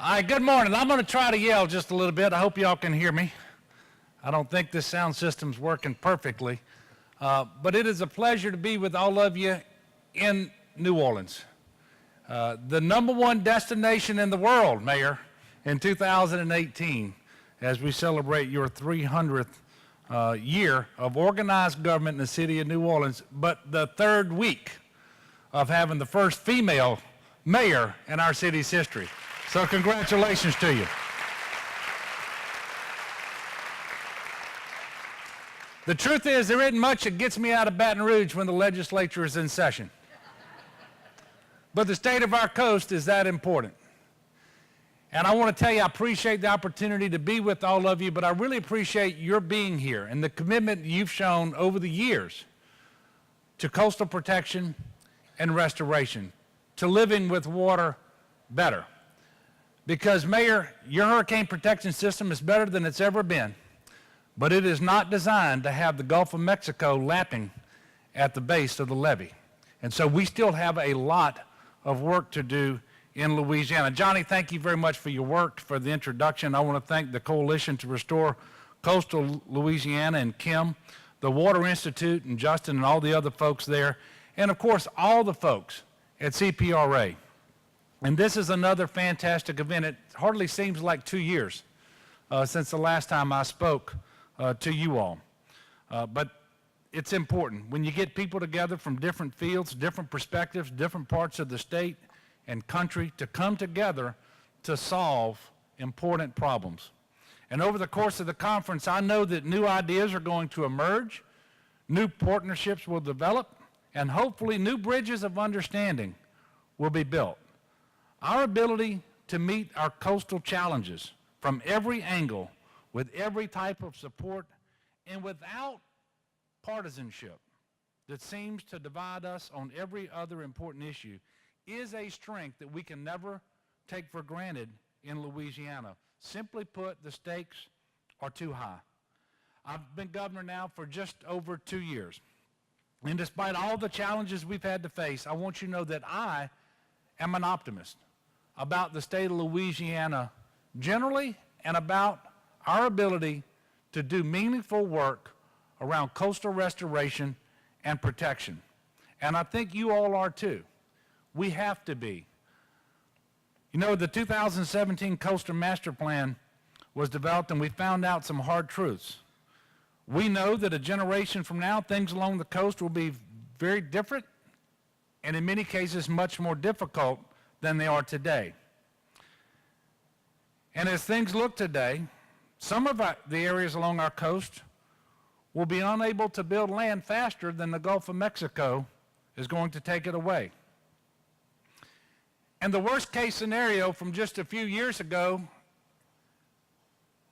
All right, good morning. I'm going to try to yell just a little bit. I hope y'all can hear me. I don't think this sound system's working perfectly, but it is a pleasure to be with all of you in New Orleans. The #1 destination in the world, Mayor, in 2018, as we celebrate your 300th year of organized government in the city of New Orleans, but the third week of having the first female mayor in our city's history. So congratulations to you. The truth is, there isn't much that gets me out of Baton Rouge when the legislature is in session. But the state of our coast is that important. And I want to tell you, I appreciate the opportunity to be with all of you, but I really appreciate your being here and the commitment you've shown over the years to coastal protection and restoration, to living with water better. Because, Mayor, your hurricane protection system is better than it's ever been, but it is not designed to have the Gulf of Mexico lapping at the base of the levee. And so we still have a lot of work to do in Louisiana. Johnny, thank you very much for your work, for the introduction. I want to thank the Coalition to Restore Coastal Louisiana and Kim, the Water Institute and Justin and all the other folks there, and of course all the folks at CPRA. And this is another fantastic event. It hardly seems like 2 years since the last time I spoke to you all. But it's important. When you get people together from different fields, different perspectives, different parts of the state and country to come together to solve important problems. And over the course of the conference, I know that new ideas are going to emerge, new partnerships will develop, and hopefully new bridges of understanding will be built. Our ability to meet our coastal challenges from every angle, with every type of support, and without partisanship that seems to divide us on every other important issue, is a strength that we can never take for granted in Louisiana. Simply put, the stakes are too high. I've been governor now for just over 2 years. And despite all the challenges we've had to face, I want you to know that I am an optimist about the state of Louisiana generally and about our ability to do meaningful work around coastal restoration and protection. And I think you all are too. We have to be. You know, the 2017 Coastal Master Plan was developed and we found out some hard truths. We know that a generation from now, things along the coast will be very different and in many cases much more difficult than they are today. And as things look today, some of the areas along our coast will be unable to build land faster than the Gulf of Mexico is going to take it away. And the worst case scenario from just a few years ago,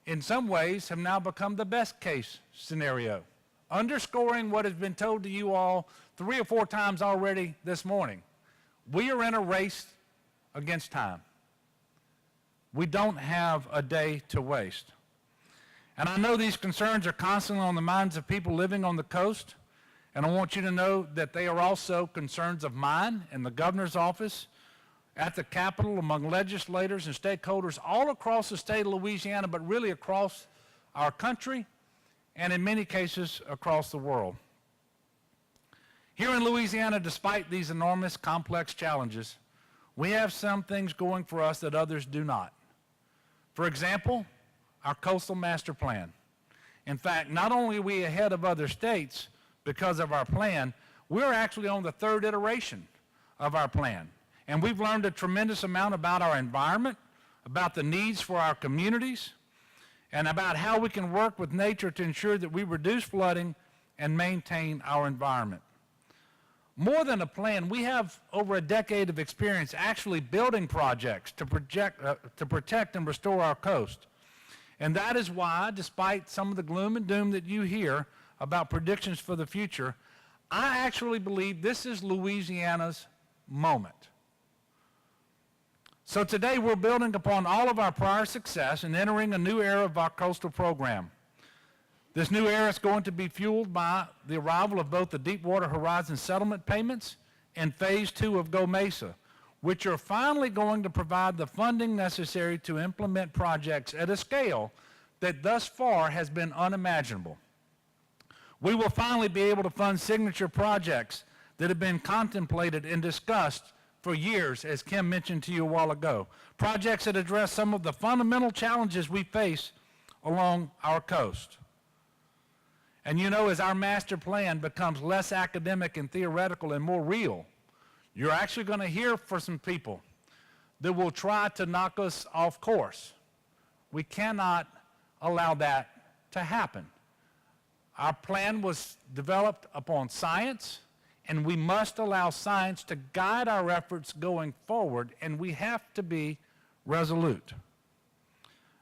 in some ways, have now become the best case scenario, underscoring what has been told to you all 3 or 4 times already this morning. We are in a race against time. We don't have a day to waste. And I know these concerns are constantly on the minds of people living on the coast, and I want you to know that they are also concerns of mine and the governor's office, at the Capitol, among legislators and stakeholders all across the state of Louisiana, but really across our country and in many cases across the world. Here in Louisiana, despite these enormous complex challenges, we have some things going for us that others do not. For example, our Coastal Master Plan. In fact, not only are we ahead of other states because of our plan, we're actually on the 3rd iteration of our plan. And we've learned a tremendous amount about our environment, about the needs for our communities, and about how we can work with nature to ensure that we reduce flooding and maintain our environment. More than a plan, we have over a decade of experience actually building projects to protect and restore our coast. And that is why, despite some of the gloom and doom that you hear about predictions for the future, I actually believe this is Louisiana's moment. So today we're building upon all of our prior success and entering a new era of our coastal program. This new era is going to be fueled by the arrival of both the Deepwater Horizon settlement payments and Phase 2 of Go Mesa, which are finally going to provide the funding necessary to implement projects at a scale that thus far has been unimaginable. We will finally be able to fund signature projects that have been contemplated and discussed for years, as Kim mentioned to you a while ago. Projects that address some of the fundamental challenges we face along our coast. And you know, as our master plan becomes less academic and theoretical and more real, you're actually going to hear from some people that will try to knock us off course. We cannot allow that to happen. Our plan was developed upon science, and we must allow science to guide our efforts going forward, and we have to be resolute.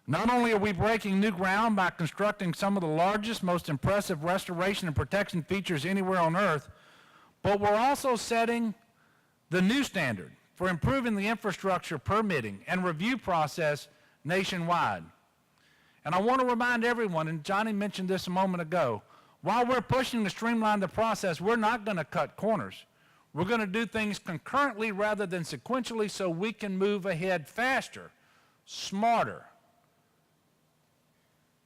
Not only are we breaking new ground by constructing some of the largest, most impressive restoration and protection features anywhere on Earth, but we're also setting the new standard for improving the infrastructure, permitting, and review process nationwide. And I want to remind everyone, and Johnny mentioned this a moment ago, while we're pushing to streamline the process, we're not going to cut corners. We're going to do things concurrently rather than sequentially so we can move ahead faster, smarter.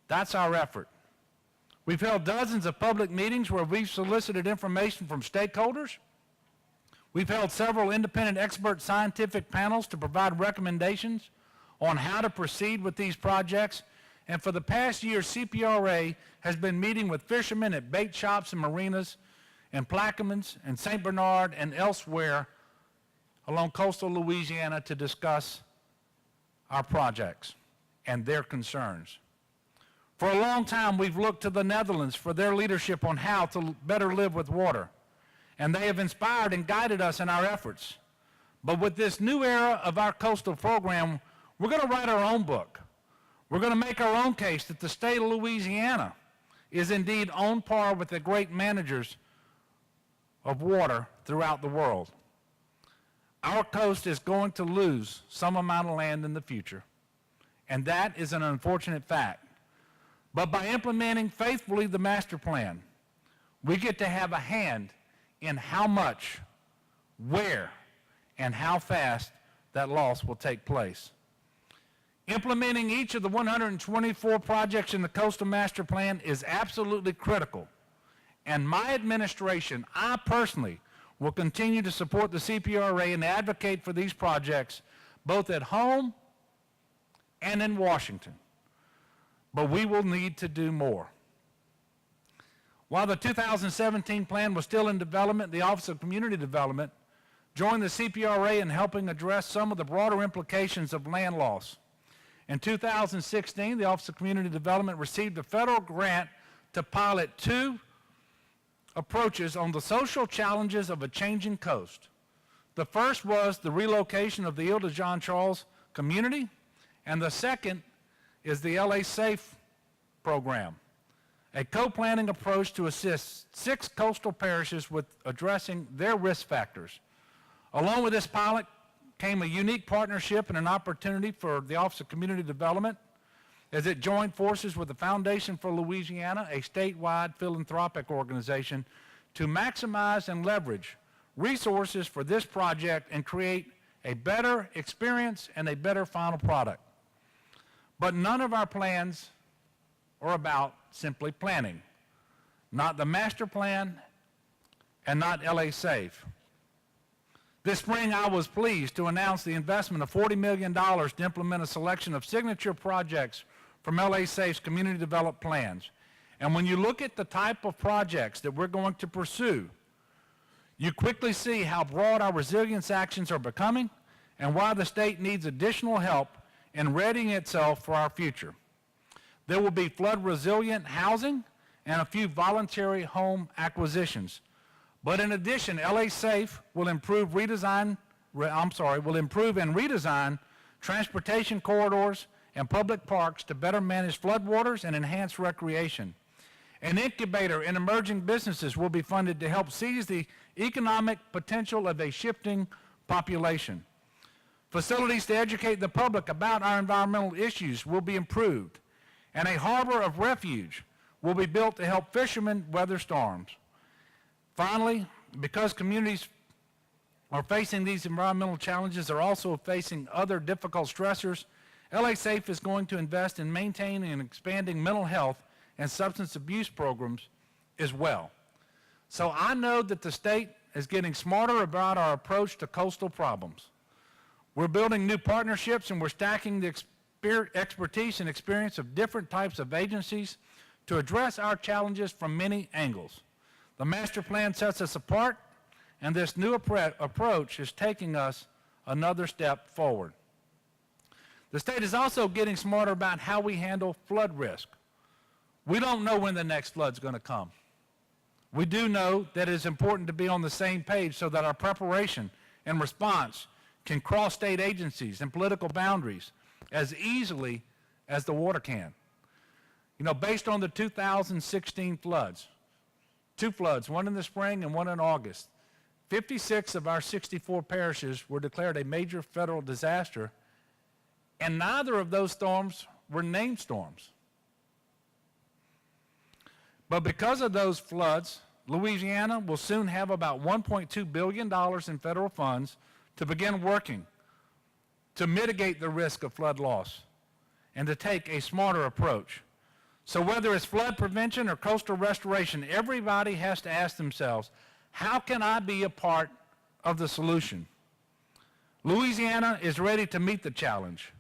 That's our effort. We've held dozens of public meetings where we've solicited information from stakeholders. We've held several independent expert scientific panels to provide recommendations on how to proceed with these projects. And for the past year, CPRA has been meeting with fishermen at bait shops and marinas in Plaquemines and St. Bernard and elsewhere along coastal Louisiana to discuss our projects and their concerns. For a long time, we've looked to the Netherlands for their leadership on how to better live with water, and they have inspired and guided us in our efforts. But with this new era of our coastal program, we're going to write our own book. We're going to make our own case that the state of Louisiana is indeed on par with the great managers of water throughout the world. Our coast is going to lose some amount of land in the future, and that is an unfortunate fact. But by implementing faithfully the master plan, we get to have a hand in how much, where, and how fast that loss will take place. Implementing each of the 124 projects in the Coastal Master Plan is absolutely critical. And my administration, I personally, will continue to support the CPRA and advocate for these projects both at home and in Washington. But we will need to do more. While the 2017 plan was still in development, the Office of Community Development joined the CPRA in helping address some of the broader implications of land loss. In 2016, the Office of Community Development received a federal grant to pilot 2 approaches on the social challenges of a changing coast. The first was the relocation of the Ile de Jean Charles community, and the second is the LA SAFE program, a co-planning approach to assist 6 coastal parishes with addressing their risk factors. Along with this pilot came a unique partnership and an opportunity for the Office of Community Development as it joined forces with the Foundation for Louisiana, a statewide philanthropic organization, to maximize and leverage resources for this project and create a better experience and a better final product. But none of our plans are about simply planning, not the master plan and not LA SAFE. This spring, I was pleased to announce the investment of $40 million to implement a selection of signature projects from LA SAFE's community development plans. And when you look at the type of projects that we're going to pursue, you quickly see how broad our resilience actions are becoming and why the state needs additional help in readying itself for our future. There will be flood-resilient housing and a few voluntary home acquisitions. But in addition, LA SAFE will improve and redesign transportation corridors and public parks to better manage floodwaters and enhance recreation. An incubator in emerging businesses will be funded to help seize the economic potential of a shifting population. Facilities to educate the public about our environmental issues will be improved, and a harbor of refuge will be built to help fishermen weather storms. Finally, because communities are facing these environmental challenges, are also facing other difficult stressors. LA Safe is going to invest in maintaining and expanding mental health and substance abuse programs as well. So I know that the state is getting smarter about our approach to coastal problems. We're building new partnerships and we're stacking the expertise and experience of different types of agencies to address our challenges from many angles. The master plan sets us apart, and this new approach is taking us another step forward. The state is also getting smarter about how we handle flood risk. We don't know when the next flood's going to come. We do know that it's important to be on the same page so that our preparation and response can cross state agencies and political boundaries as easily as the water can. You know, based on the 2016 floods, 2 floods, one in the spring and one in August, 56 of our 64 parishes were declared a major federal disaster, and neither of those storms were named storms. But because of those floods, Louisiana will soon have about $1.2 billion in federal funds to begin working to mitigate the risk of flood loss and to take a smarter approach. So whether it's flood prevention or coastal restoration, everybody has to ask themselves, how can I be a part of the solution? Louisiana is ready to meet the challenge.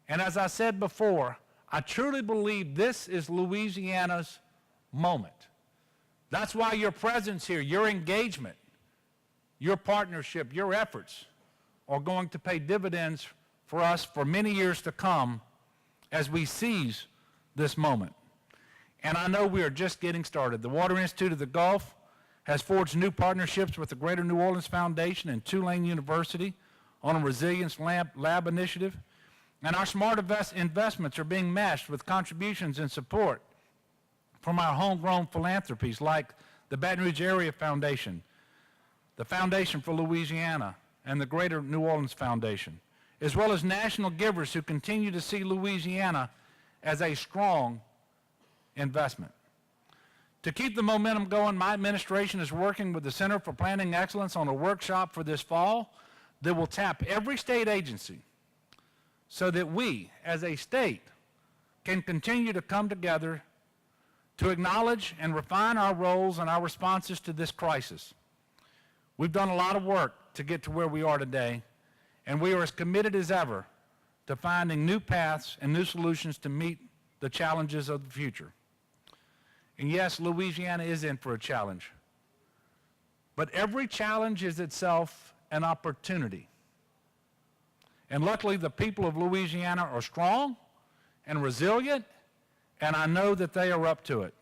And as I said before, I truly believe this is Louisiana's moment. That's why your presence here, your engagement, your partnership, your efforts are going to pay dividends for us for many years to come as we seize this moment. And I know we are just getting started. The Water Institute of the Gulf has forged new partnerships with the Greater New Orleans Foundation and Tulane University on a resilience lab initiative. And our smart investments are being matched with contributions and support from our homegrown philanthropies like the Baton Rouge Area Foundation, the Foundation for Louisiana, and the Greater New Orleans Foundation, as well as national givers who continue to see Louisiana as a strong investment. To keep the momentum going, my administration is working with the Center for Planning Excellence on a workshop for this fall that will tap every state agency so that we, as a state, can continue to come together to acknowledge and refine our roles and our responses to this crisis. We've done a lot of work to get to where we are today, and we are as committed as ever to finding new paths and new solutions to meet the challenges of the future. And yes, Louisiana is in for a challenge. But every challenge is itself an opportunity. And luckily, the people of Louisiana are strong and resilient, and I know that they are up to it.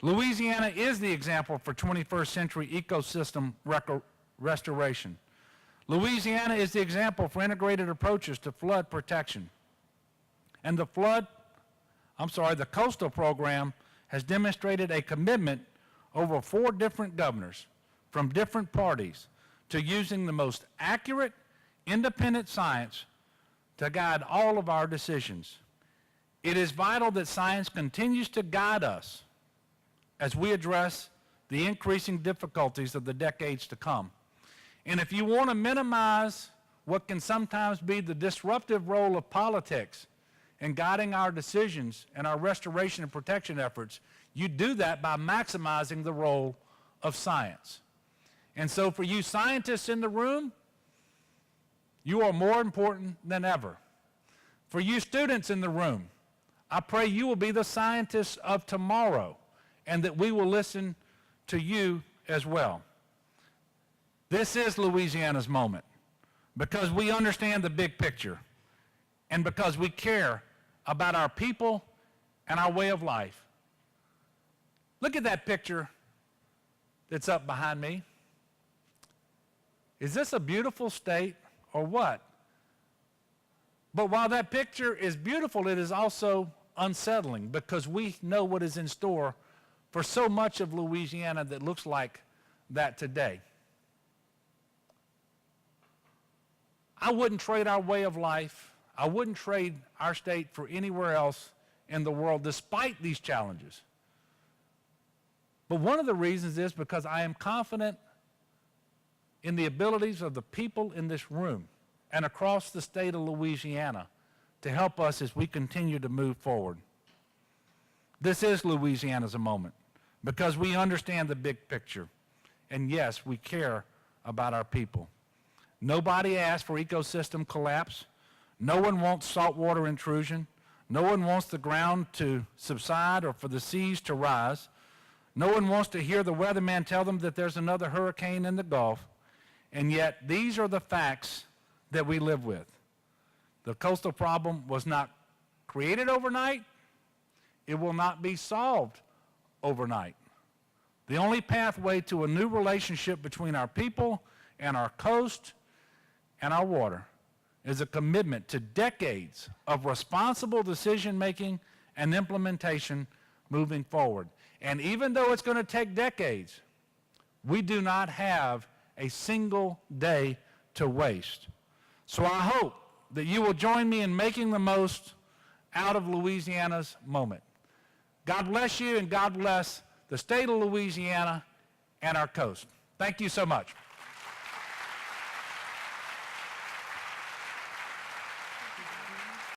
Louisiana is the example for 21st century ecosystem restoration. Louisiana is the example for integrated approaches to flood protection. And the coastal program has demonstrated a commitment over 4 different governors from different parties to using the most accurate, independent science to guide all of our decisions. It is vital that science continues to guide us as we address the increasing difficulties of the decades to come. And if you want to minimize what can sometimes be the disruptive role of politics in guiding our decisions and our restoration and protection efforts, you do that by maximizing the role of science. And so for you scientists in the room, you are more important than ever. For you students in the room, I pray you will be the scientists of tomorrow and that we will listen to you as well. This is Louisiana's moment because we understand the big picture and because we care about our people and our way of life. Look at that picture that's up behind me. Is this a beautiful state or what? But while that picture is beautiful, it is also unsettling because we know what is in store for so much of Louisiana that looks like that today. I wouldn't trade our way of life. I wouldn't trade our state for anywhere else in the world despite these challenges. But one of the reasons is because I am confident in the abilities of the people in this room and across the state of Louisiana to help us as we continue to move forward. This is Louisiana's a moment because we understand the big picture. And yes, we care about our people. Nobody asked for ecosystem collapse. No one wants saltwater intrusion. No one wants the ground to subside or for the seas to rise. No one wants to hear the weatherman tell them that there's another hurricane in the Gulf. And yet, these are the facts that we live with. The coastal problem was not created overnight. It will not be solved overnight. The only pathway to a new relationship between our people and our coast and our water is a commitment to decades of responsible decision-making and implementation moving forward. And even though it's going to take decades, we do not have a single day to waste. So I hope that you will join me in making the most out of Louisiana's moment. God bless you, and God bless the state of Louisiana and our coast. Thank you so much.